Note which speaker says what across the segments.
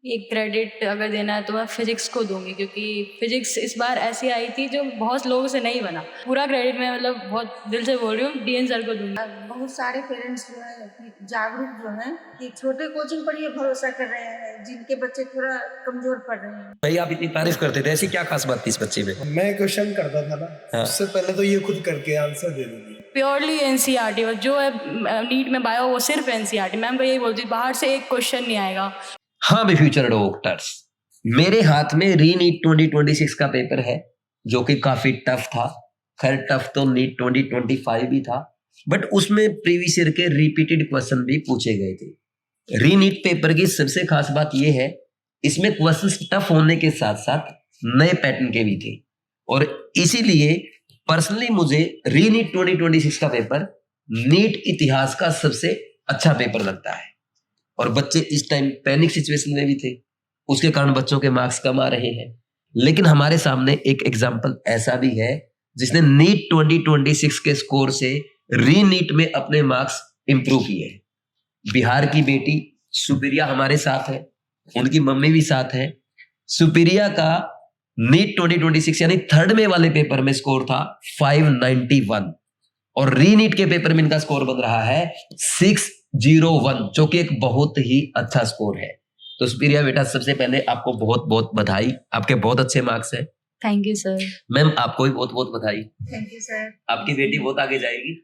Speaker 1: एक क्रेडिट अगर देना है तो मैं फिजिक्स को दूंगी, क्योंकि फिजिक्स इस बार ऐसी आई थी जो बहुत लोगों से नहीं बना। पूरा क्रेडिट मैं मतलब बहुत दिल से बोल रही हूँ डीएन सर को दूंगी।
Speaker 2: बहुत सारे पेरेंट्स जो है जागरूक जो हैं कि छोटे कोचिंग पर ये भरोसा कर रहे हैं जिनके बच्चे थोड़ा कमजोर पड़ रहे हैं।
Speaker 3: भाई आप इतनी तारीफ करते थे, ऐसी क्या खास बात थी इस बच्चे में?
Speaker 4: मैं क्वेश्चन करता था ना, उससे पहले तो ये खुद करके आंसर दे देती।
Speaker 1: प्योरली एनसीईआरटी जो है नीट में बायो, वो सिर्फ एनसीईआरटी। मैम को यही बोलती, बाहर से एक क्वेश्चन नहीं आएगा।
Speaker 3: हाँ भी फ्यूचर डॉक्टर्स, मेरे हाथ में री नीट 2026 का पेपर है जो कि काफी टफ था। खैर टफ तो नीट 2025 भी था, बट उसमें प्रीवियस ईयर के रिपीटेड क्वेश्चन भी पूछे गए थे। री नीट पेपर की सबसे खास बात यह है, इसमें क्वेश्चंस टफ होने के साथ साथ नए पैटर्न के भी थे, और इसीलिए पर्सनली मुझे री नीट 2026 का पेपर नीट इतिहास का सबसे अच्छा पेपर लगता है। और बच्चे इस टाइम पैनिक सिचुएशन में भी थे, उसके कारण बच्चों के मार्क्स कम आ रहे हैं। लेकिन हमारे सामने एक एग्जाम्पल ऐसा भी है जिसने नीट 2026 के स्कोर से री नीट में अपने मार्क्स इंप्रूव किए। बिहार की बेटी सुप्रिया हमारे साथ है, उनकी मम्मी भी साथ है। सुप्रिया का नीट 2026 यानी थर्ड में वाले पेपर में स्कोर था 591, और री नीट के पेपर में इनका स्कोर बन रहा है 601, जो कि एक बहुत ही अच्छा स्कोर है। तो सुप्रिया बेटा, सबसे पहले आपको बहुत बहुत बधाई, आपके बहुत अच्छे मार्क्स हैं।
Speaker 1: Thank you sir.
Speaker 3: मैम आपको भी बहुत बहुत बधाई।
Speaker 2: Thank you sir.
Speaker 3: आपकी बेटी बहुत आगे जाएगी,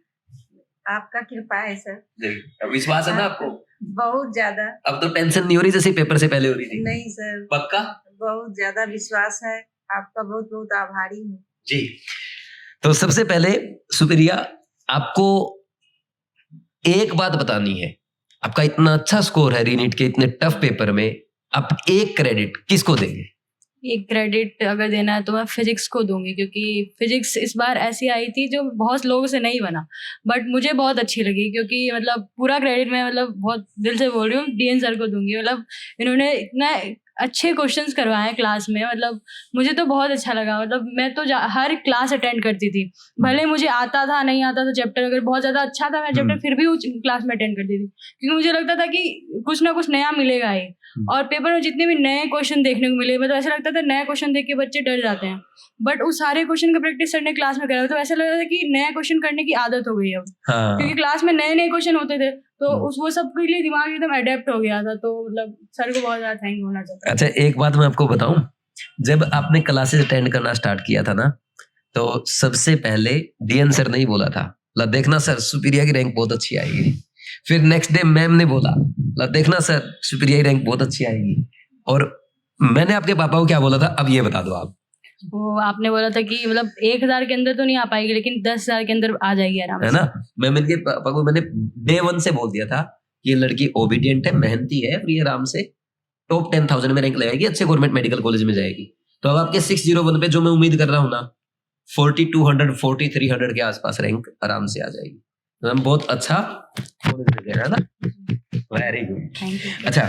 Speaker 2: आपका कृपा है सर।
Speaker 3: विश्वास है ना आपको?
Speaker 2: बहुत ज्यादा।
Speaker 3: अब तो टेंशन नहीं हो रही जैसे पेपर से पहले हो रही थी?
Speaker 2: नहीं सर,
Speaker 3: पक्का?
Speaker 2: बहुत ज्यादा विश्वास है, आपका बहुत बहुत आभारी हूँ
Speaker 3: जी। तो सबसे पहले सुप्रिया, आपको एक बात बतानी है। आपका इतना अच्छा स्कोर है री नीट के इतने टफ पेपर में, आप एक क्रेडिट किसको देंगे?
Speaker 1: एक क्रेडिट अगर देना है तो मैं फिजिक्स को दूंगी, क्योंकि फिजिक्स इस बार ऐसी आई थी जो बहुत लोगों से नहीं बना, बट मुझे बहुत अच्छी लगी। क्योंकि मतलब पूरा क्रेडिट मैं मतलब बहुत दिल से बोल रही हूँ डीएन सर को दूंगी। मतलब इन्होंने इतना अच्छे क्वेश्चंस करवाए हैं क्लास में, मतलब मुझे तो बहुत अच्छा लगा। मतलब मैं तो हर क्लास अटेंड करती थी, भले मुझे आता था नहीं आता था चैप्टर, अगर बहुत ज़्यादा अच्छा था मैं चैप्टर फिर भी उस क्लास में अटेंड करती थी, क्योंकि मुझे लगता था कि कुछ ना कुछ नया मिलेगा ही। और पेपर में जितने भी नए क्वेश्चन देखने को मिले, मतलब ऐसा लगता था नया क्वेश्चन देख के बच्चे डर जाते हैं, बट उस सारे क्वेश्चन का प्रैक्टिस सर ने क्लास में करा, तो ऐसा लग रहा था कि नया क्वेश्चन करने की आदत हो गई अब। क्योंकि क्लास में नए नए क्वेश्चन होते थे, तो वो सब के लिए दिमाग एकदम अडेप्ट हो गया था। तो मतलब सर को बहुत ज्यादा थैंक होना चाहता हूं।
Speaker 3: अच्छा, एक बात मैं आपको बताऊं, जब आपने क्लासेस अटेंड करना स्टार्ट किया था ना, तो सबसे पहले डीएन सर ने ही बोला था, देखना सर सुप्रिया की रैंक बहुत अच्छी आएगी। फिर नेक्स्ट डे मैम ने बोला, देखना सर सुप्रिया की रैंक बहुत अच्छी आएगी। और मैंने आपके पापा को क्या बोला था, अब ये बता दो आप।
Speaker 1: वो आपने बोला था कि मतलब 1000 के अंदर तो नहीं आ पाएगी, लेकिन 10,000 के अंदर आ जाएगी आराम से,
Speaker 3: है ना? मैं इनके पापा को मैंने डे 1 से बोल दिया था कि ये लड़की ओबीडियंट है, मेहनती है, और ये आराम से टॉप 10,000 में रैंक लगाएगी, अच्छे गवर्नमेंट मेडिकल कॉलेज में जाएगी। तो अब आपके 601 पे जो मैं उम्मीद कर रहा हूँ ना, 4200 4300 के आसपास रैंक आराम से आ जाएगी। तो हम बहुत अच्छा कॉलेज में जाएगा ना। Very good. अच्छा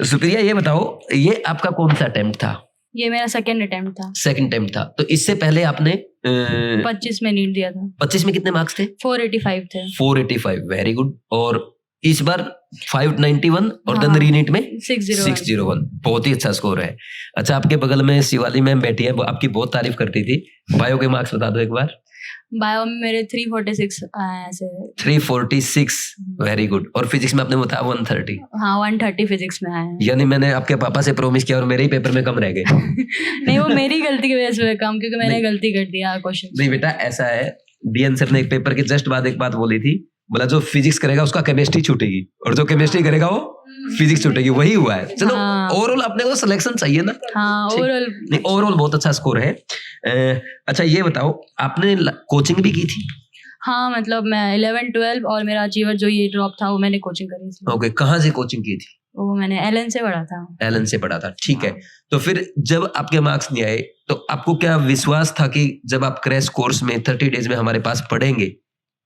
Speaker 3: सुप्रिया, ये बताओ, ये आपका कौन सा अटेम्प्ट था?
Speaker 1: ये मेरा सेकंड अटेम्प्ट था।
Speaker 3: सेकंड अटेम्प्ट था, तो इससे पहले आपने
Speaker 1: 25 में नीट दिया था।
Speaker 3: 25 में कितने मार्क्स थे?
Speaker 1: 485 थे।
Speaker 3: 485, वेरी गुड। और इस बार 591 और देन रीनीट में 601, बहुत ही अच्छा स्कोर है। अच्छा, आपके बगल में शिवाली मैम बैठी है, वो आपकी बहुत तारीफ करती थी। बायो के मार्क्स बता दो एक बार।
Speaker 1: बायो में मेरे 346 आए ऐसे।
Speaker 3: 346, वेरी गुड। और फिजिक्स में आपने बताया 130।
Speaker 1: हाँ, 130 फिजिक्स में आए।
Speaker 3: यानी मैंने आपके पापा से प्रॉमिस किया और मेरे ही पेपर में कम रह गए।
Speaker 1: नहीं, वो मेरी गलती की वजह से कम, क्योंकि मैंने गलती कर दिया क्वेश्चन।
Speaker 3: नहीं बेटा, ऐसा है, डीएन सर ने एक पेपर के जस्ट बाद एक बात बोली थी, बोला जो फिजिक्स करेगा उसका केमिस्ट्री छूटेगी, और जो केमिस्ट्री करेगा वो फिजिक्स छूटेगी। वही हुआ है। चलो, ओवरऑल अपने को सिलेक्शन चाहिए ना।
Speaker 1: हाँ,
Speaker 3: ओवरऑल बहुत अच्छा स्कोर है। अच्छा ये बताओ, आपने कोचिंग भी की थी?
Speaker 1: हाँ, मतलब मैं 11 12 और मेरा अचीवर जो ये ड्रॉप था वो मैंने कोचिंग करी थी।
Speaker 3: ओके, कहाँ से कोचिंग की थी?
Speaker 1: वो मैंने एलन से पढ़ा था।
Speaker 3: एलन से पढ़ा था, ठीक है। तो फिर जब आपके मार्क्स नहीं आए, तो आपको क्या विश्वास था कि जब आप क्रैश कोर्स में 30 डेज में हमारे पास पढ़ेंगे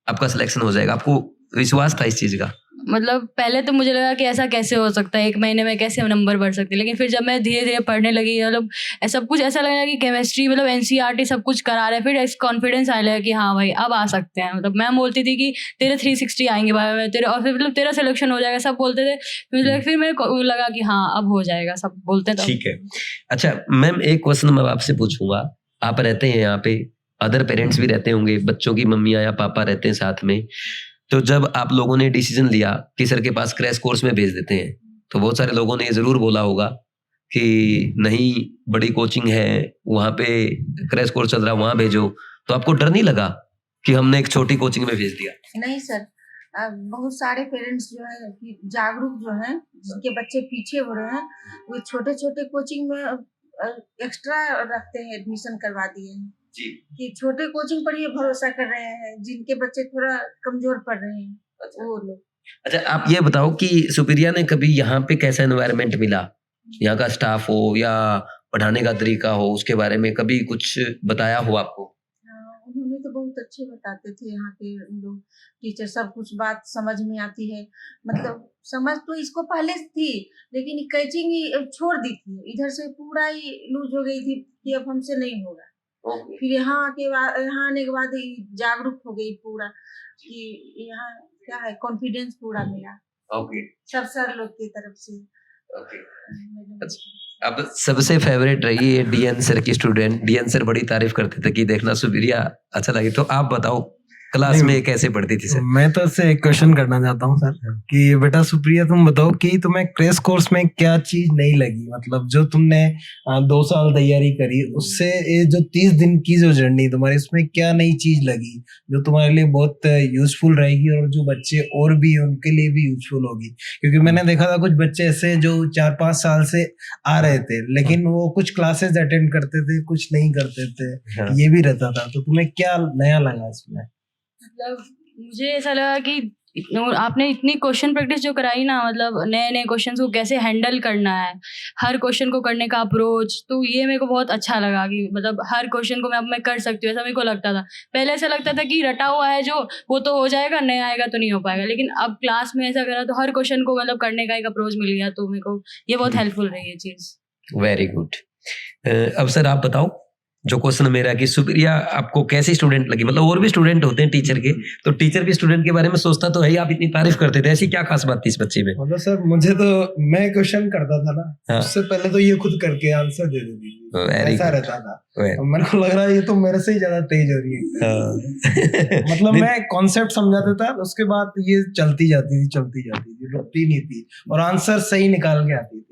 Speaker 3: आपका सिलेक्शन हो जाएगा? आपको विश्वास था इस चीज का?
Speaker 1: मतलब पहले तो मुझे लगा कि ऐसा कैसे हो सकता है, 1 महीने में कैसे नंबर बढ़ सकते हैं, लेकिन फिर जब मैं धीरे-धीरे पढ़ने लगी, मतलब सब कुछ ऐसा लगने लगा कि केमिस्ट्री मतलब एनसीईआरटी सब कुछ करा रहे हैं, फिर एक कॉन्फिडेंस आने लगा कि हाँ भाई अब आ सकते हैं। मतलब मैम बोलती थी कि तेरे 360 आएँगे बायो में तेरे, और फिर मतलब तेरा सिलेक्शन हो जाएगा, सब बोलते थे। फिर मेरे को लगा कि हाँ अब हो जाएगा, सब बोलते थे।
Speaker 3: ठीक है। अच्छा मैम, एक क्वेश्चन मैं आपसे पूछूंगा। आप रहते हैं यहाँ पे, अदर पेरेंट्स भी रहते होंगे, बच्चों की मम्मियाँ या पापा रहते हैं साथ में। तो जब आप लोगों ने डिसीजन लिया कि सर के पास क्रैश कोर्स में भेज देते हैं, तो बहुत सारे लोगों ने ये जरूर बोला होगा कि नहीं बड़ी कोचिंग है, वहां पे क्रैश कोर्स चल रहा है, वहां भेजो। तो आपको डर नहीं लगा कि हमने एक छोटी कोचिंग में भेज दिया?
Speaker 2: नहीं सर, बहुत सारे पेरेंट्स जो है कि जागरूक जो हैं, जिनके बच्चे पीछे हो रहे हैं, वो छोटे छोटे कोचिंग में एक्स्ट्रा रखते हैं, एडमिशन करवा दिए हैं
Speaker 3: जी।
Speaker 2: कि छोटे कोचिंग पर ये भरोसा कर रहे हैं, जिनके बच्चे थोड़ा कमजोर पढ़ रहे हैं वो लोग।
Speaker 3: अच्छा आप ये बताओ कि सुप्रिया ने कभी यहाँ पे कैसा एनवायरनमेंट मिला, यहाँ का स्टाफ हो या पढ़ाने का तरीका हो, उसके बारे में कभी कुछ बताया हो आपको?
Speaker 2: उन्होंने तो बहुत अच्छे बताते थे, यहाँ के लोग टीचर, सब कुछ बात समझ में आती है। मतलब समझ तो इसको पहले से थी, लेकिन कोचिंग ही छोड़ दी थी, इधर से पूरा ही लूज हो गई थी कि अब हमसे नहीं होगा। फिर यहाँ आने के बाद जागरूक हो गई पूरा कि यहाँ क्या है, कॉन्फिडेंस पूरा मिला सब सर लोग की तरफ से।
Speaker 3: अब सबसे फेवरेट रही है डीएन सर की स्टूडेंट। डीएन सर बड़ी तारीफ करते थे कि देखना सुप्रिया अच्छा लगे। तो आप बताओ क्लास में कैसे पढ़ती थी सर?
Speaker 4: मैं तो इससे एक क्वेश्चन करना चाहता हूँ सर कि बेटा सुप्रिया तुम बताओ कि तुम्हें क्रैश कोर्स में क्या चीज नहीं लगी, मतलब जो तुमने 2 साल तैयारी करी उससे ये जो 30 दिन की जो जर्नी तुम्हारी, उसमें क्या नई चीज लगी जो तुम्हारे लिए बहुत यूजफुल रहेगी और जो बच्चे और भी उनके लिए भी यूजफुल होगी? क्योंकि मैंने देखा था कुछ बच्चे ऐसे जो 4-5 साल से आ रहे थे, लेकिन वो कुछ क्लासेस अटेंड करते थे, कुछ नहीं करते थे, ये भी रहता था। तो तुम्हें क्या नया लगा इसमें?
Speaker 1: मतलब मुझे ऐसा लगा कि आपने इतनी क्वेश्चन प्रैक्टिस जो कराई ना, मतलब नए नए क्वेश्चन को कैसे हैंडल करना है, हर क्वेश्चन को करने का अप्रोच, तो ये मेरे को बहुत अच्छा लगा कि मतलब हर क्वेश्चन को मैं कर सकती हूँ, ऐसा मेरे को लगता था। पहले ऐसा लगता था कि रटा हुआ है जो वो तो हो जाएगा, नया आएगा तो नहीं हो पाएगा, लेकिन अब क्लास में ऐसा करा तो हर क्वेश्चन को मतलब करने का एक अप्रोच मिल गया, तो मेरे को ये बहुत हेल्पफुल रही है चीज़।
Speaker 3: Very good. अब सर आप बताओ जो क्वेश्चन मेरा कि सुप्रिया आपको कैसी स्टूडेंट लगी? मतलब और भी स्टूडेंट होते हैं टीचर के, तो टीचर भी स्टूडेंट के बारे में सोचता तो है ही, आप इतनी तारीफ करते थे, ऐसी क्या खास बात थी इस बच्चे में?
Speaker 4: मतलब सर मुझे तो, मैं क्वेश्चन करता था ना, उससे पहले तो ये खुद करके आंसर दे देती थी, ऐसा रहता था। मेरे को लग रहा है ये तो मेरे से ही ज्यादा तेज हो रही है। मतलब मैं कॉन्सेप्ट समझा देता, उसके बाद ये चलती जाती थी, रुकती नहीं थी और आंसर सही निकाल के आती थी।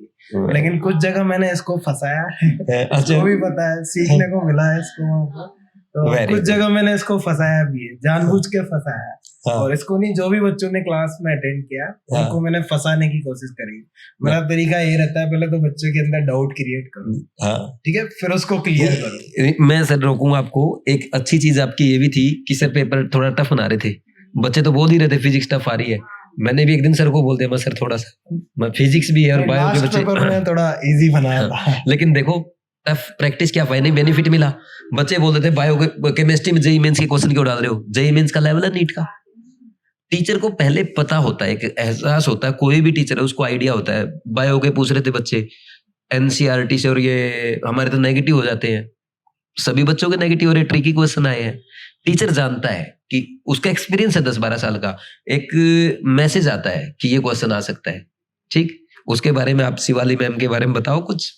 Speaker 4: लेकिन कुछ जगह मैंने इसको फंसाया है, इसको भी पता है, सीखने को मिला है इसको। तो कुछ जगह मैंने इसको फंसाया भी है, जानबूझ के फंसाया। और इसको नहीं, जो भी बच्चों ने क्लास में अटेंड किया उनको मैंने फंसाने की कोशिश करी। मेरा तरीका ये रहता है, पहले तो बच्चों के अंदर डाउट क्रिएट करो, ठीक है, फिर उसको क्लियर करो।
Speaker 3: मैं सर रोकूंगा आपको। एक अच्छी चीज आपकी ये भी थी कि सर पेपर थोड़ा टफ बना रहे थे, बच्चे तो बोल ही रहे थे फिजिक्स टफ आ रही है। मैंने भी एक दिन सर को बोल दिया, सर थोड़ा सा फिजिक्स भी है और बायो के बच्चे
Speaker 4: थोड़ा इजी बनाया था।
Speaker 3: लेकिन देखो टफ प्रैक्टिस क्या फायदा, बेनिफिट मिला। बच्चे बोल रहे थे बायो केमिस्ट्री में जेईई मेंस के क्वेश्चन क्यों डाल रहे हो, जेईई मेंस का लेवल है नीट का। टीचर को पहले पता होता है, एक एहसास होता है, कोई भी टीचर है उसको आइडिया होता है। बायो के पूछ रहे थे बच्चे एनसीईआरटी से, और ये हमारे तो नेगेटिव हो जाते हैं, सभी बच्चों के नेगेटिव और ट्रिकी क्वेश्चन आए हैं। टीचर जानता है कि उसका एक्सपीरियंस है 10-12 साल का, एक मैसेज आता है कि ये क्वेश्चन आ सकता है, ठीक। उसके बारे में आप शिवाली मैम के बारे में बताओ कुछ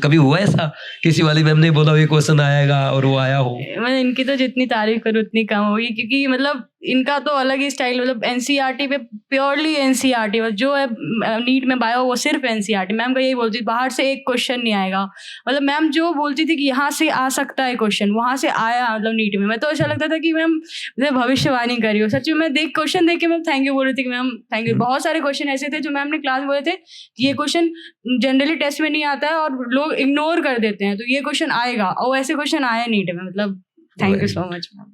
Speaker 3: कभी हुआ ऐसा कि शिवाली मैम ने बोला ये क्वेश्चन आएगा और वो आया हो?
Speaker 1: मैं इनकी तो जितनी तारीफ करूँ उतनी कम होगी, क्योंकि मतलब इनका तो अलग ही स्टाइल, मतलब एनसीईआरटी पे प्योरली एनसीईआरटी, जो है नीट में बायो वो सिर्फ एनसीईआरटी। मैम का यही बोलती थी बाहर से एक क्वेश्चन नहीं आएगा, मतलब मैम जो बोलती थी कि यहाँ से आ सकता है क्वेश्चन, वहाँ से आया मतलब नीट में। मैं तो ऐसा लगता था कि मैम भविष्यवाणी करी हो सच में। मैं क्वेश्चन देख के मैम थैंक यू बोल रही थी कि मैम थैंक यू। बहुत सारे क्वेश्चन ऐसे थे जो मैम ने क्लास में बोले थे ये क्वेश्चन जनरली टेस्ट में नहीं आता है और लोग इग्नोर कर देते हैं, तो ये क्वेश्चन आएगा, और ऐसे क्वेश्चन आया नीट में। मतलब thank you so much ma'am.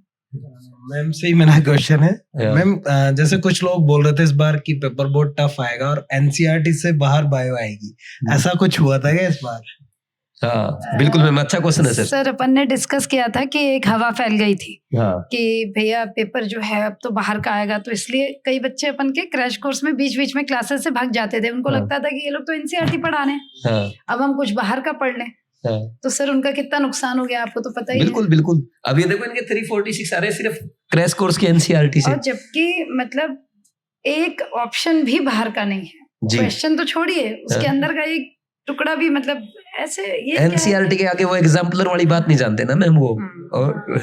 Speaker 4: Ma'am से ही मेरा क्वेश्चन है। मैम जैसे कुछ लोग बोल रहे थे इस बार की पेपर बहुत टफ आएगा और एनसीईआरटी से बाहर बायो आएगी, ऐसा कुछ हुआ था क्या इस बार?
Speaker 3: हाँ बिल्कुल मैम, अच्छा क्वेश्चन है सर।
Speaker 5: सर अपन ने डिस्कस किया था कि एक हवा फैल गई थी
Speaker 3: हाँ
Speaker 5: कि भैया पेपर जो है अब तो बाहर का आएगा, तो इसलिए कई बच्चे अपन के क्रैश कोर्स में बीच बीच में क्लासेस से भाग जाते थे। उनको
Speaker 3: हाँ।
Speaker 5: लगता था कि ये लोग तो एनसीईआरटी पढ़ा रहे हैं,
Speaker 3: हाँ
Speaker 5: अब हम कुछ बाहर का पढ़ लें।
Speaker 3: हाँ
Speaker 5: तो सर उनका कितना नुकसान हो गया आपको तो पता ही
Speaker 3: बिल्कुल बिल्कुल। अब ये देखो इनके 346 आ रहे हैं सिर्फ क्रैश कोर्स के एनसीईआरटी
Speaker 5: है।
Speaker 3: से।
Speaker 5: और जबकि मतलब एक ऑप्शन भी बाहर का नहीं है,
Speaker 3: जी
Speaker 5: क्वेश्चन तो छोड़िए, उसके
Speaker 3: हाँ।
Speaker 5: अंदर का एक टुकड़ा भी मतलब ऐसे ये
Speaker 3: एनसीईआरटी के आगे वो एग्जाम्पलर वाली बात नहीं जानते ना मैम वो। और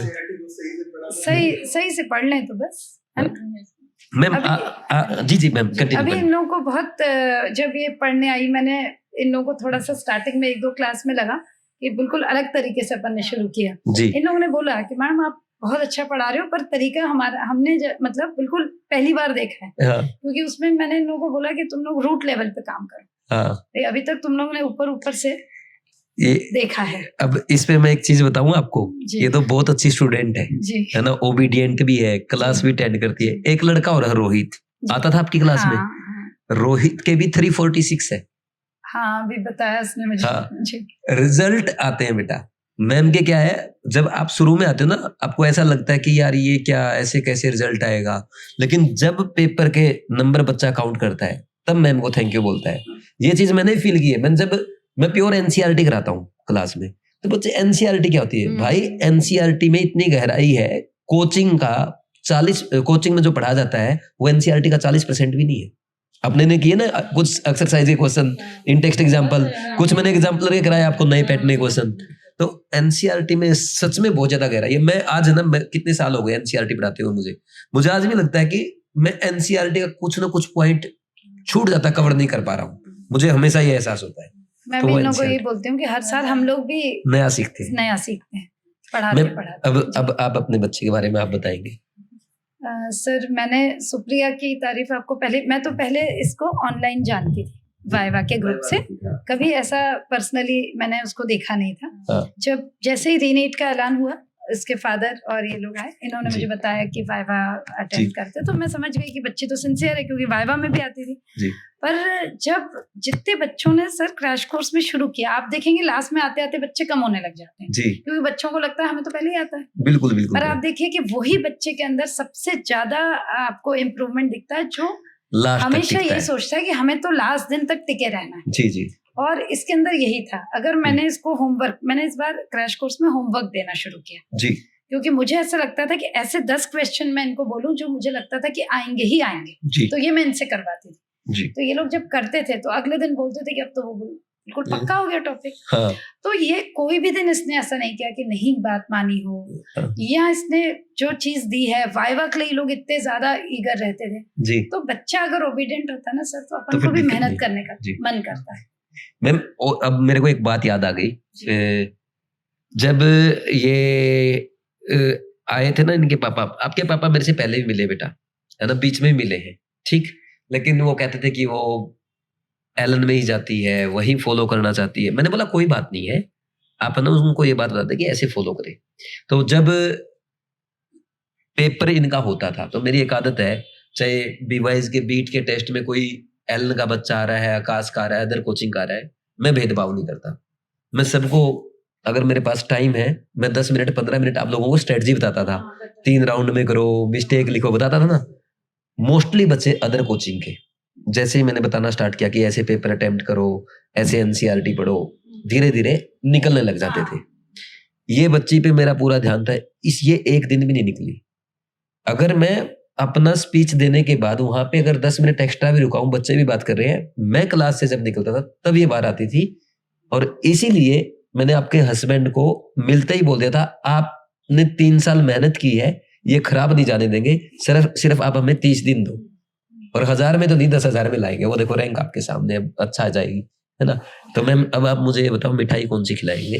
Speaker 5: सही सही से पढ़ लें तो बस, है ना?
Speaker 3: मैम जी जी मैम कंटिन्यू
Speaker 5: अभी
Speaker 3: करें।
Speaker 5: इन लोगों को बहुत जब ये पढ़ने आई, मैंने इन लोगों को थोड़ा सा स्टार्टिंग में 1-2 क्लास में लगा कि बिल्कुल अलग तरीके से अपन ने शुरू किया।
Speaker 3: जी
Speaker 5: इन लोगों ने बोला कि मैम आप बहुत अच्छा पढ़ा रहे हो, पर तरीका हमारा हमने मतलब बिल्कुल पहली बार देखा है।
Speaker 3: हाँ
Speaker 5: क्योंकि उसमें मैंने इन लोगों को बोला कि तुम लोग रूट लेवल पे काम करो,
Speaker 3: हाँ
Speaker 5: अभी तक तुम लोगों ने ऊपर ऊपर से
Speaker 3: ये
Speaker 5: देखा है।
Speaker 3: अब इस पे मैं एक चीज बताऊं आपको,
Speaker 5: जी।
Speaker 3: ये तो बहुत अच्छी स्टूडेंट है
Speaker 5: जी
Speaker 3: ना, ओबीडियंट भी है, क्लास भी अटेंड करती है। एक लड़का और है रोहित, आता था आपकी क्लास
Speaker 5: हाँ,
Speaker 3: में। रोहित के भी 346 है।
Speaker 5: हाँ अभी बताया उसने मुझे।
Speaker 3: हाँ।
Speaker 5: जी
Speaker 3: रिजल्ट आते हैं बेटा मैम के, क्या है जब आप शुरू में आते हो ना आपको ऐसा लगता है कि यार ये क्या ऐसे कैसे रिजल्ट आएगा, लेकिन जब पेपर के नंबर बच्चा काउंट करता है तब मैम को थैंक यू बोलता है। ये चीज मैंने फील की है। मैं जब मैं प्योर एनसीईआरटी कराता हूँ क्लास में, तो बच्चे एनसीईआरटी क्या होती है भाई, एनसीईआरटी में इतनी गहराई है, कोचिंग का 40 कोचिंग में जो पढ़ा जाता है वो एनसीईआरटी का 40% भी नहीं है। अपने ने किए ना कुछ एक्सरसाइज के क्वेश्चन, इन टेक्स्ट एग्जाम्पल, कुछ मैंने एग्जाम्पल के कराया आपको नए पैटर्न क्वेश्चन। तो एनसीईआरटी में सच में बहुत ज्यादा गहराई है। मैं आज ना मैं कितने साल हो गए एनसीईआरटी पढ़ाते हुए, मुझे आज भी लगता है कि मैं एनसीईआरटी का कुछ ना कुछ पॉइंट छूट जाता, कवर नहीं कर पा रहा हूँ। मुझे हमेशा ये एहसास होता है।
Speaker 5: मैं
Speaker 3: तो
Speaker 5: भी
Speaker 3: वो
Speaker 5: इन लोगों को ये
Speaker 3: NCERT
Speaker 5: बोलती हूँ कि हर साल हम लोग भी
Speaker 3: नया सीखते हैं।
Speaker 5: नया सीखते हैं,
Speaker 3: मैं
Speaker 5: पढ़ाते।
Speaker 3: अब आप अपने बच्चे के बारे में आप बताएंगे।
Speaker 5: सर मैंने सुप्रिया की तारीफ आपको मैं तो पहले इसको ऑनलाइन जानती थी वाइवा के ग्रुप से, कभी ऐसा पर्सनली मैंने उसको देखा नहीं था।
Speaker 3: हाँ।
Speaker 5: जब जैसे ही रीनीट का ऐलान हुआ, इसके फादर और ये लोग आए, इन्होंने
Speaker 3: जी।
Speaker 5: मुझे बताया कि वाइवा अटेंड करते, तो मैं समझ गई कि बच्चे तो सिंसियर है, क्योंकि वाइवा में भी आती थी।
Speaker 3: जी।
Speaker 5: पर जब जितने बच्चों ने सर क्रैश कोर्स में शुरू किया, आप देखेंगे लास्ट में आते आते बच्चे कम होने लग जाते हैं,
Speaker 3: जी
Speaker 5: क्योंकि बच्चों को लगता है हमें तो पहले ही आता है।
Speaker 3: बिल्कुल बिल्कुल।
Speaker 5: पर आप देखिए कि वही बच्चे के अंदर सबसे ज्यादा आपको इम्प्रूवमेंट दिखता है, जो
Speaker 3: लास्ट
Speaker 5: हमेशा यही सोचता है कि हमें तो लास्ट दिन तक टिके रहना है।
Speaker 3: जी जी।
Speaker 5: और इसके अंदर यही था। अगर मैंने इसको होमवर्क, मैंने इस बार क्रैश कोर्स में होमवर्क देना शुरू किया,
Speaker 3: जी,
Speaker 5: क्योंकि मुझे ऐसा लगता था कि ऐसे 10 क्वेश्चन मैं इनको बोलूं जो मुझे लगता था कि आएंगे ही आएंगे,
Speaker 3: जी
Speaker 5: तो ये मैं इनसे करवाती थी।
Speaker 3: जी।
Speaker 5: तो ये लोग जब करते थे तो अगले दिन बोलते थे कि अब तो वो बिल्कुल पक्का हो गया टॉपिक।
Speaker 3: हाँ।
Speaker 5: तो ये कोई भी दिन इसने ऐसा नहीं किया कि नहीं बात मानी हो, या इसने जो चीज दी है वाइवा के लिए लोग इतने ज्यादा ईगर रहते थे।
Speaker 3: जी।
Speaker 5: तो बच्चा अगर ओबीडियंट होता है ना सर, तो अपन
Speaker 3: तो
Speaker 5: को भी
Speaker 3: फिर
Speaker 5: मेहनत
Speaker 3: नहीं।
Speaker 5: करने का
Speaker 3: जी।
Speaker 5: मन करता है।
Speaker 3: मैम अब मेरे को एक बात याद आ गई, जब ये आए थे ना इनके पापा, आपके पापा मेरे से पहले भी मिले बेटा, है ना, बीच में मिले हैं, ठीक, लेकिन वो कहते थे कि वो एलन में ही जाती है, वही फॉलो करना चाहती है। मैंने बोला कोई बात नहीं है, आप ना उनको ये बात बताते कि ऐसे फॉलो करें। तो जब पेपर इनका होता था तो मेरी एक आदत है, चाहे बीवाइज के बीट के टेस्ट में कोई एलन का बच्चा आ रहा है, आकाश का आ रहा है, अदर कोचिंग का आ रहा है, मैं भेदभाव नहीं करता। मैं सबको, अगर मेरे पास टाइम है, मैं 10 मिनट 15 मिनट आप लोगों को स्ट्रेटजी बताता था, 3 राउंड में करो, मिस्टेक लिखो, बताता था ना। मोस्टली बच्चे अदर कोचिंग के, जैसे ही मैंने बताना स्टार्ट किया कि ऐसे पेपर अटेम्प्ट करो, ऐसे एनसीईआरटी पढ़ो, धीरे धीरे निकलने लग जाते थे। ये बच्ची पे मेरा पूरा ध्यान था, ये एक दिन भी नहीं निकली। अगर मैं अपना स्पीच देने के बाद वहां पे अगर 10 मिनट एक्स्ट्रा भी रुका हूं, बच्चे भी बात कर रहे हैं, मैं क्लास से जब निकलता था तब ये बाहर आती थी। और इसीलिए मैंने आपके हस्बैंड को मिलते ही बोल दिया था, आपने 3 साल मेहनत की है, ये खराब नहीं जाने देंगे, सिर्फ आप हमें 30 दिन दो, और 1000 में तो नहीं 10,000 में लाएंगे, वो देखो रैंक आपके सामने अच्छा आ जाएगी, है ना। तो मैम अब आप मुझे ये बताओ, मिठाई कौन सी खिलाएंगे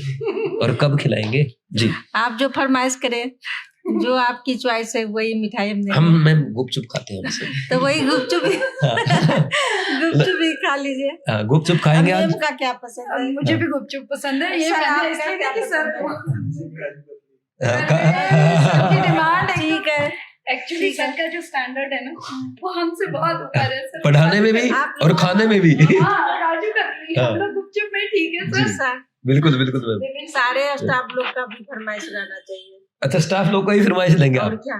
Speaker 3: और कब खिलाएंगे? जी,
Speaker 2: आप जो फरमाइश करें, जो आपकी चॉइस है वही मिठाई
Speaker 3: हम मैम गुपचुप खाते हैं हमसे,
Speaker 2: तो वही गुपचुप भी गुपचुप भी खा लीजिए।
Speaker 3: हाँ, गुपचुप खाएंगे आज।
Speaker 2: का क्या पसंद है?
Speaker 5: मुझे भी गुपचुप पसंद है। ये
Speaker 2: सर,
Speaker 5: मैंने
Speaker 2: आपका
Speaker 5: इसलिए
Speaker 2: क्या
Speaker 5: नहीं कि सर
Speaker 2: पसंद
Speaker 5: डिमांड
Speaker 2: ठीक है।
Speaker 5: एक्चुअली सर का जो स्टैंडर्ड है ना, वो हमसे बहुत ऊपर है सर।
Speaker 3: पढ़ाने में भी और खाने में भी।
Speaker 5: हाँ, काजू कतली
Speaker 3: हाँ।
Speaker 5: हम लोग गुपचुप में ठीक है
Speaker 3: जी।
Speaker 5: सर।
Speaker 3: बिल्कुल बिल्कुल मैम।
Speaker 2: सारे स्टाफ लोग का भी फरमाइश रहना चाहिए।
Speaker 3: अच्छा, स्टाफ लोग को ही फरमाइश लेंगे
Speaker 2: और
Speaker 3: आप?
Speaker 2: क्या,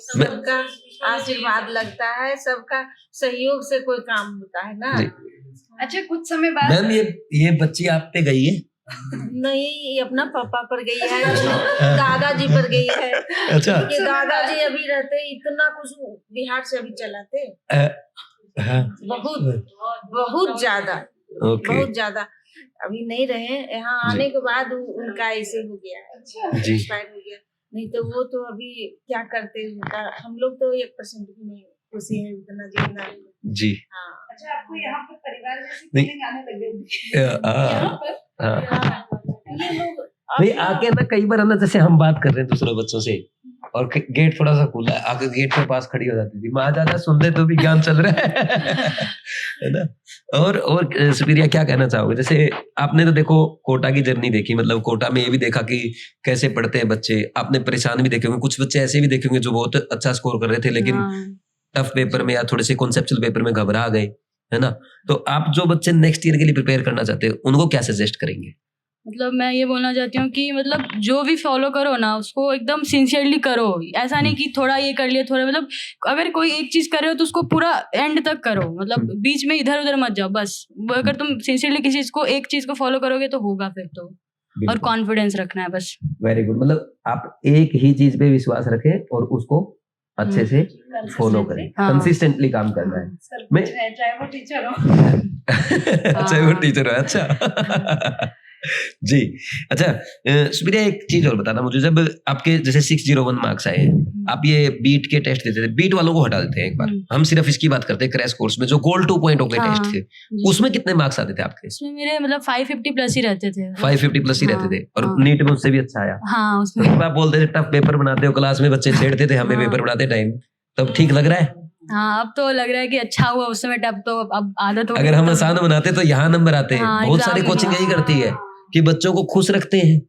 Speaker 2: सबका आशीर्वाद लगता है, सबका सहयोग से कोई काम होता है ना।
Speaker 3: जी।
Speaker 5: अच्छा, कुछ समय बाद
Speaker 3: मैम ये बच्ची आप पे गई है?
Speaker 2: नहीं, ये अपना पापा पर गई है, दादाजी पर गई है।
Speaker 3: अच्छा।
Speaker 2: ये दादाजी अभी रहते इतना कुछ बिहार से अभी चलाते,
Speaker 3: हाँ।
Speaker 2: बहुत ज्यादा,
Speaker 3: ओके
Speaker 2: बहुत ज्यादा। अभी नहीं रहे, यहाँ आने के बाद उनका ऐसे हो गया है,
Speaker 3: जी।
Speaker 2: एक्सपायर हो गया। नहीं तो वो तो अभी क्या करते उनका, हम लोग तो 1% भी नहीं खुशी है उतना जितना।
Speaker 3: जी।
Speaker 2: हाँ।
Speaker 5: अच्छा, आपको यहाँ पर परिवार जैसी
Speaker 3: नहीं।
Speaker 5: फीलिंग आने लग गई? यहाँ पर
Speaker 2: ये लोग
Speaker 3: नहीं, आके ना कई बार ना, जैसे हम बात कर रहे हैं दूसरे बच्चों से और गेट थोड़ा सा खुला है, आके गेट के पास खड़ी हो जाती थी, माँ दादा सुन ले तो भी ज्ञान चल रहा है ना। और सुप्रिया क्या कहना चाहोगे? जैसे आपने तो देखो कोटा की जर्नी देखी, मतलब कोटा में ये भी देखा कि कैसे पढ़ते हैं बच्चे, आपने परेशान भी देखे होंगे, कुछ बच्चे ऐसे भी देखे होंगे जो बहुत अच्छा स्कोर कर रहे थे लेकिन टफ पेपर में या थोड़े से कॉन्सेप्चुअल पेपर में घबरा गए, है ना। तो आप जो बच्चे नेक्स्ट ईयर के लिए प्रिपेयर करना चाहते हैं उनको क्या सजेस्ट करेंगे?
Speaker 1: मतलब मैं ये बोलना चाहती हूँ कि मतलब जो भी फॉलो करो ना उसको एकदम सिंसियरली करो। ऐसा नहीं कि थोड़ा ये कर लिया, थोड़ा, मतलब अगर कोई एक चीज कर रहे हो तो उसको पूरा एंड तक करो, मतलब बीच में इधर उधर मत जाओ। बस अगर तुम सिंसियरली किसी चीज को, एक चीज को फॉलो करोगे तो होगा फिर तो। और कॉन्फिडेंस रखना है बस।
Speaker 3: Very good. मतलब आप एक ही चीज पे विश्वास रखें और उसको अच्छे से फॉलो करें, कंसिस्टेंटली काम करना है।
Speaker 5: सर
Speaker 3: मैं
Speaker 5: चाहे वो टीचर हो
Speaker 3: चाहे वो टीचर हो। अच्छा जी। अच्छा सुप्रिया, एक चीज और बताना मुझे, जब आपके जैसे 601 मार्क्स आए हैं, आप ये बीट के टेस्ट देते थे, बीट वालों को हटा देते हैं एक बार, हम सिर्फ इसकी बात करते हैं क्रैश कोर्स में जो गोल्ड 2.0 के टेस्ट थे, उसमें कितने मार्क्स आते थे आपके?
Speaker 1: उसमें मेरे मतलब 550 प्लस ही रहते थे।
Speaker 3: 550 प्लस ही रहते थे। और नीट में उससे भी अच्छा आया।
Speaker 1: हाँ, उसमें
Speaker 3: तो आप बोलते थे टफ पेपर बनाते हो, क्लास में बच्चे छेड़ते थे हमें पेपर बनाते टाइम, तब ठीक लग रहा है?
Speaker 1: हाँ, अब तो लग रहा है कि अच्छा हुआ उस समय टफ, तो अब आदत हो गई।
Speaker 3: अगर हम आसान बनाते तो यहाँ नंबर आते हैं। बहुत सारी कोचिंग यही करती है कि बच्चों को खुश रखते हैं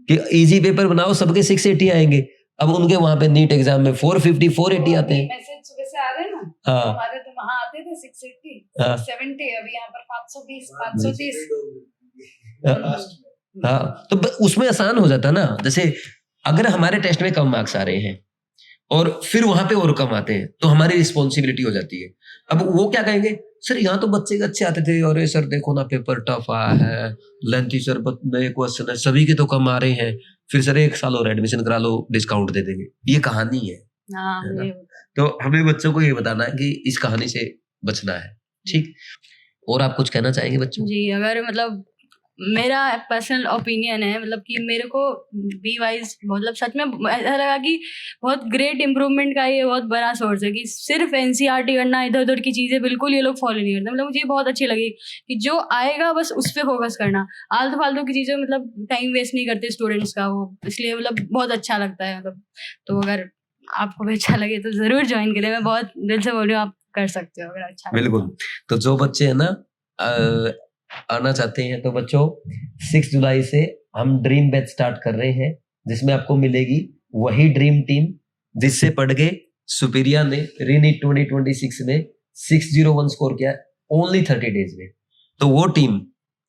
Speaker 3: कि इजी पेपर बनाओ, सबके 680 आएंगे। अब उनके वहां पे नीट एग्जाम में 450 480 आते हैं।
Speaker 5: मैसेज सुबह से आ रहे हैं ना।
Speaker 3: हाँ।
Speaker 5: हमारे तो वहां आते थे 680
Speaker 3: हाँ।
Speaker 5: 670, अभी यहाँ पर 520 530।
Speaker 3: हाँ, तो उसमें आसान हो जाता ना। जैसे अगर हमारे टेस्ट में कम मार्क्स आ रहे हैं और फिर वहां पे और कम आते हैं तो हमारी रिस्पॉन्सिबिलिटी हो जाती है। अब वो क्या कहेंगे, सर यहाँ तो बच्चे अच्छे आते थे और सर देखो ना पेपर टफ आया है, लेंथी सर नए क्वेश्चन है, सभी के तो कम आ रहे हैं, फिर सर 1 साल और एडमिशन करा लो, डिस्काउंट दे देंगे। ये कहानी है। तो हमें बच्चों को ये बताना है कि इस कहानी से बचना है। ठीक। और आप कुछ कहना चाहेंगे बच्चों?
Speaker 1: जी, अगर मतलब मेरा पर्सनल ओपिनियन है, मतलब कि मेरे को बी वाइज मतलब सच में ऐसा लगा कि बहुत ग्रेट इम्प्रूवमेंट का ये बहुत बड़ा सोर्स है कि सिर्फ एनसीईआरटी करना, इधर उधर की चीज़ें बिल्कुल ये लोग फॉलो नहीं करते। मतलब मुझे ये बहुत अच्छी लगी कि जो आएगा बस उस पर फोकस करना, आलतू फालतू की चीज़ें मतलब टाइम वेस्ट नहीं करते स्टूडेंट्स का वो, इसलिए मतलब बहुत अच्छा लगता है। मतलब तो अगर आपको भी अच्छा लगे तो ज़रूर ज्वाइन करें। मैं बहुत दिल से बोल रही हूँ, आप कर सकते हो अगर अच्छा।
Speaker 3: बिल्कुल। तो जो बच्चे है ना आना चाहते हैं तो बच्चों 6 जुलाई से हम ड्रीम बैच स्टार्ट कर रहे हैं, जिसमें आपको मिलेगी वही ड्रीम टीम जिससे पढ़ के सुप्रिया ने रीनीट 2026 में 601 स्कोर किया ओनली 30 डेज में। तो वो टीम,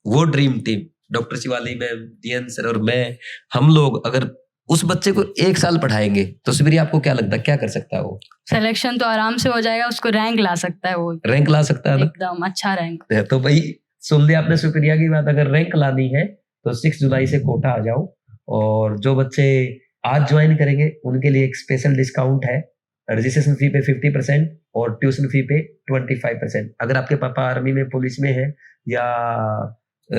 Speaker 3: वो dream team, doctor Shivali ma'am, DN sir और मैं, हम लोग अगर उस बच्चे को 1 साल पढ़ाएंगे तो सुप्रिया आपको क्या लगता है क्या कर सकता है वो? सिलेक्शन
Speaker 1: तो आराम से हो जाएगा, उसको रैंक ला सकता है, वो
Speaker 3: रैंक ला सकता है ना,
Speaker 1: एकदम अच्छा रैंक।
Speaker 3: तो भाई सुन लिया आपने सुप्रिया की बात, अगर रैंक लानी है तो 6 जुलाई से कोटा आ जाओ। और जो बच्चे आज ज्वाइन करेंगे उनके लिए एक स्पेशल डिस्काउंट है, रजिस्ट्रेशन फी पे 50% और ट्यूशन फी पे 25%। अगर आपके पापा आर्मी में, पुलिस में है, या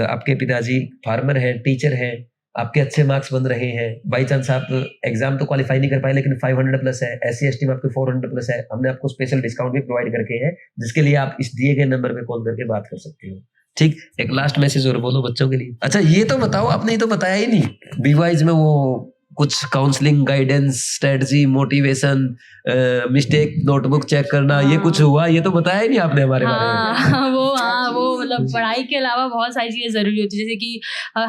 Speaker 3: आपके पिताजी फार्मर है, टीचर है, आपके अच्छे मार्क्स बन रहे हैं, बाई चांस आप एग्जाम तो क्वालिफाई नहीं कर पाए लेकिन 500 प्लस है, SC/ST में आपके 400 प्लस है, हमने आपको स्पेशल डिस्काउंट भी प्रोवाइड करके है, जिसके लिए आप इस दिए गए नंबर पे कॉल करके बात कर सकते हो। ठीक। एक लास्ट मैसेज और बोलो बच्चों के लिए। अच्छा ये तो बताओ, आपने ये तो बताया ही नहीं, बीवाइज में वो कुछ counselling, guidance, strategy, motivation, mistake notebook check करना, ये कुछ हुआ? ये तो बताया ही नहीं आपने हमारे बारे में।
Speaker 1: वो मतलब पढ़ाई के अलावा बहुत सारी चीज़ें ज़रूरी होती है, जैसे कि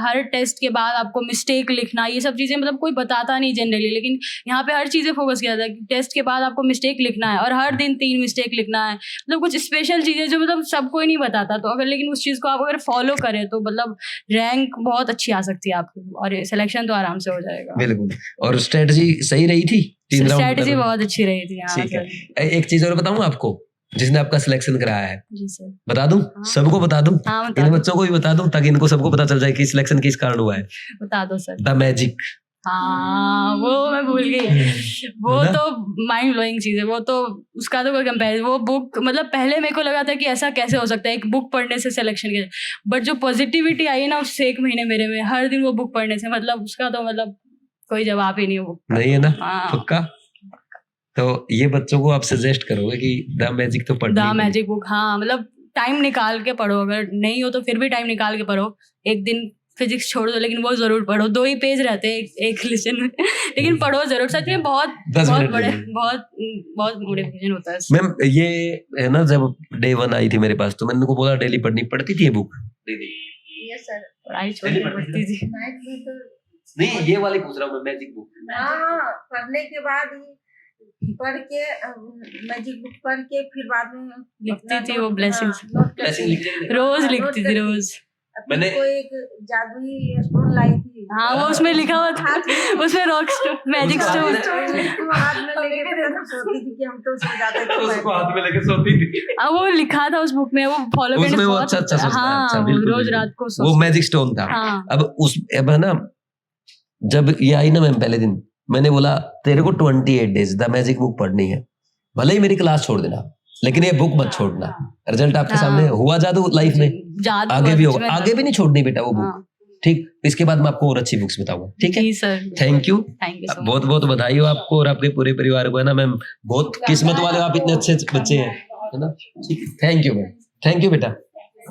Speaker 1: हर टेस्ट के बाद आपको मिस्टेक लिखना, ये सब चीज़ें मतलब कोई बताता नहीं जनरली, लेकिन यहाँ पे हर चीज़ें फोकस किया जाता है कि टेस्ट के बाद आपको मिस्टेक लिखना है और हर दिन 3 मिस्टेक लिखना है, मतलब कुछ स्पेशल चीज़ें जो मतलब सब कोई नहीं बताता। तो अगर लेकिन उस चीज़ को आप अगर फॉलो करें तो मतलब रैंक बहुत अच्छी आ सकती है आपकी और सिलेक्शन तो आराम से हो जाएगा।
Speaker 3: बिल्कुल। और स्ट्रेटजी सही रही थी? 3 राउंड
Speaker 1: स्ट्रेटजी बहुत अच्छी रही थी।
Speaker 3: ठीक है। एक चीज और बताऊं आपको, जिसने आपका सिलेक्शन कराया है,
Speaker 1: जी सर।
Speaker 3: बता दूं?
Speaker 1: हाँ।
Speaker 3: सबको बता दूं?
Speaker 1: हाँ,
Speaker 3: इन बच्चों को भी बता दूं ताकि इनको सबको पता चल जाए कि सिलेक्शन किस कारण हुआ है।
Speaker 1: बता दो सर।
Speaker 3: The magic.
Speaker 1: हाँ, वो मैं भूल गई। वो तो माइंड ब्लोइंग चीज है, वो तो उसका तो कोई कंपैरिजन। वो बुक मतलब पहले मेरे को लगा था कि ऐसा कैसे हो सकता है एक बुक पढ़ने से सिलेक्शन के, बट जो पॉजिटिविटी आई है ना उस 1 महीने मेरे में, हर दिन वो बुक पढ़ने से, मतलब उसका तो मतलब कोई जवाब ही नहीं। वो
Speaker 3: नहीं है ना?
Speaker 1: हाँ।
Speaker 3: पक्का? तो ये बच्चों को आप सजेस्ट करोगे कि द मैजिक तो पढ़नी
Speaker 1: द मैजिक बुक, हाँ मतलब टाइम निकाल के पढ़ो, अगर नहीं हो तो फिर भी टाइम निकाल के पढ़ो। एक दिन फिजिक्स छोड़ दो लेकिन वो जरूर पढ़ो। 2 ही पेज रहते हैं एक लेसन में, लेकिन पढ़ो जरूर। सच में बहुत बड़े बहुत मोटिवेशन होता है।
Speaker 3: मैम ये है ना, जब डे 1 आई थी मेरे पास तो मैंने उनको बोला डेली पढ़नी पड़ती थी ये बुक?
Speaker 2: Yes sir.
Speaker 1: पढ़ाई छोड़ के पढ़ती थी।
Speaker 2: नाइट में तो
Speaker 3: नहीं, ये वाली पूछ रहा हूँ मैं, मैजिक बुक।
Speaker 2: हाँ, पढ़ने के बाद पढ़ के मैजिक बुक पढ़ के फिर बाद में
Speaker 1: लिखती थी वो ब्लेसिंग्स,
Speaker 3: ब्लेसिंग
Speaker 1: रोज लिखती थी रोज।
Speaker 2: मैंने कोई एक जादुई स्टोन लाई थी।
Speaker 1: हाँ, वो उसमें लिखा हुआ था, उसमें रॉक स्टोन, मैजिक स्टोन
Speaker 2: हाथ में लेके सोती थी कि हम तो सो जाते थे।
Speaker 3: उसको हाथ में लेके सोती थी।
Speaker 1: वो लिखा था उस बुक में, वो फॉलो करने
Speaker 3: उसमें वो
Speaker 1: बहुत
Speaker 3: अच्छा सोचता है। अच्छा,
Speaker 1: हाँ,
Speaker 3: बिल्कुल,
Speaker 1: रोज
Speaker 3: बिल्कुल।
Speaker 1: रात को
Speaker 3: वो मैजिक स्टोन था।
Speaker 1: हाँ।
Speaker 3: अब है ना, जब ये आई ना मैम पहले दिन मैंने बोला तेरे को 28 डेज द मैजिक बुक पढ़नी है, भले ही मेरी क्लास छोड़ देना लेकिन ये बुक मत छोड़ना। रिजल्ट आपके
Speaker 1: हाँ।
Speaker 3: सामने हुआ जादू लाइफ में,
Speaker 1: जादू
Speaker 3: आगे भी होगा,
Speaker 1: में
Speaker 3: आगे भी नहीं छोड़नी बेटा वो बुक।
Speaker 1: हाँ।
Speaker 3: ठीक, इसके बाद मैं आपको और अच्छी बुक्स बताऊंगा। ठीक है
Speaker 1: जी sir,
Speaker 3: thank you.
Speaker 1: Thank you so
Speaker 3: बहुत बहुत बधाई हो आपको और आपके पूरे परिवार को, है ना मैम, बहुत किस्मत वाले हो आप, इतने अच्छे बच्चे हैं, है ना। Thank you ma'am, thank you बेटा।